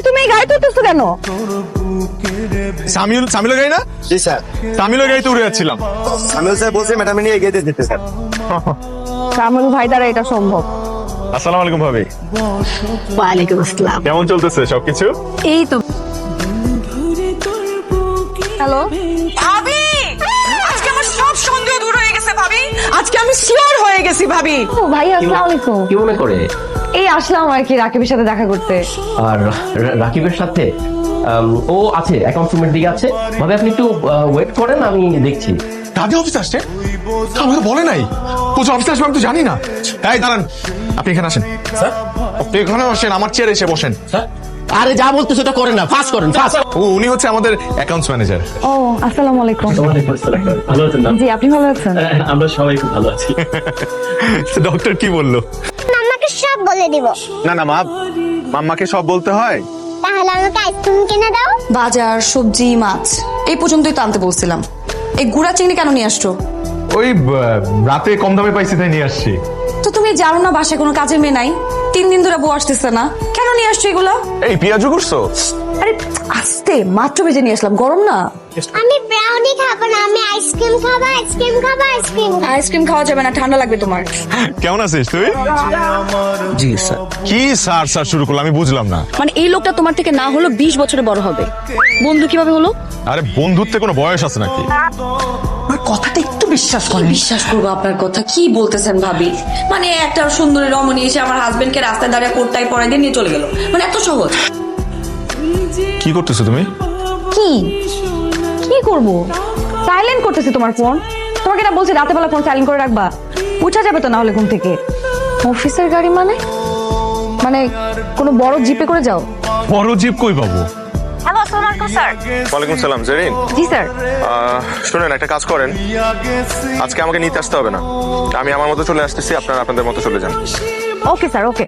তুমি এই গাড়ি তুলতেছো কেন? সামিলের গাড়ি না? জি স্যার। সামিলের গাড়িতে উড়ে যাচ্ছিলাম। সামিল স্যার বলছে ম্যাডাম নিয়ে এগিয়ে দিতে স্যার। কামরুল ভাই দ্বারা এটা সম্ভব। আসসালামু আলাইকুম ভাবি। ওয়ালাইকুম আসসালাম। কেমন চলতেছে সবকিছু? এই তো। হ্যালো ভাবি, আজকে আমার সব সন্দেহ দূর হয়ে গেছে ভাবি। আজকে আমি শিওর হয়ে গেছি ভাবি। ও ভাই, আসসালামু আলাইকুম। কি মনে করে? এই আসলাম আর কি রাকিবের সাথে দেখা করতে। আর রাকিবের সাথে ও আছে অ্যাকাউন্টস রুমের দিকে আছে। ভাবে আপনি একটু ওয়েট করেন, আমি দেখছি। কাজে অফিস আসছে? আমাকে বলে নাই। ও যে অফিসে আসবে আমি তো জানি না। এই দাঁড়ান, আপনি এখানে আসেন। স্যার, আপনি এখানে আসেন, আমার চেয়ারে এসে বসেন। স্যার, আরে যা বলতে সেটা করেন না, ফাস্ট করেন, ফাস্ট। উনি হচ্ছে আমাদের অ্যাকাউন্টস ম্যানেজার। ও আসসালামু আলাইকুম। ভালো আছেন না? জি, আপনি ভালো আছেন? আমরা সবাই খুব ভালো আছি। ডক্টর কি বললো? মাম্মাকে সব বলে দিব। না না মা, মাম্মাকে সব বলতে হয়? তাহলে আমাকে আইসক্রিম কিনে দাও। বাজার, সবজি, মাছ এই পর্যন্তই তো আনতে বলছিলাম। এই গুড়া চিংড়ি কেন নিয়ে আসছো? ওই রাতে কম দামে পাইছি তাই নিয়ে আসছি। তো তুমি জানো না বাসায় কোনো কাজের মেয়ে নাই? 3 দিন ধরে বউ আসতেছে না, কেন নিয়ে আসছো এগুলো? এই পেঁয়াজু করছো? আরে আস্তে, মাত্র ভেজে নিয়ে আসলাম, গরম না। আমি ব্রাউনি খাবো না, আমি আইসক্রিম খাবো, আইসক্রিম খাবো, আইসক্রিম। আইসক্রিম খাওয়া যাবে না, ঠান্ডা লাগবে তোমার। কেমন আছিস তুই? জি স্যার। কি স্যার স্যার শুরু করলো আমি বুঝলাম না। মানে এই লোকটা তোমার থেকে না হলো 20 বছরে বড় হবে, বন্ধু কিভাবে হলো? আরে বন্ধুত্বে কোনো বয়স আছে নাকি? কথাটা একটু বিশ্বাস করেন। বিশ্বাস করবো আপনার কথা? কি বলতেছেন ভাবি? মানে একটা সুন্দরী রমণী এসে আমার হাজবেন্ডকে রাস্তায় দাঁড়িয়ে কোটটাই পরাই দিয়ে নিয়ে চলে গেল, মানে এত সহজ? কি করতেছো তুমি? কি কি করব? সাইলেন্ট করতেছি তোমার ফোন। তোমাকে না বলছি রাতে বেলা ফোন সাইলেন্ট করে রাখবা, উঠা যাবে তো না হলে ঘুম থেকে। অফিসের গাড়ি মানে মানে কোনো বড় জিপে করে যাও? বড় জিপ কই পাবো? হ্যালো, আসসালামু আলাইকুম স্যার। ওয়ালাইকুম সালাম জেরিন। জি স্যার। শুনেন, একটা কাজ করেন, আজকে আমাকে নিতে আসতে হবে না, আমি আমার মতো চলে আসতেছি, আপনারা আপনাদের মতো চলে যান। ওকে স্যার, ওকে।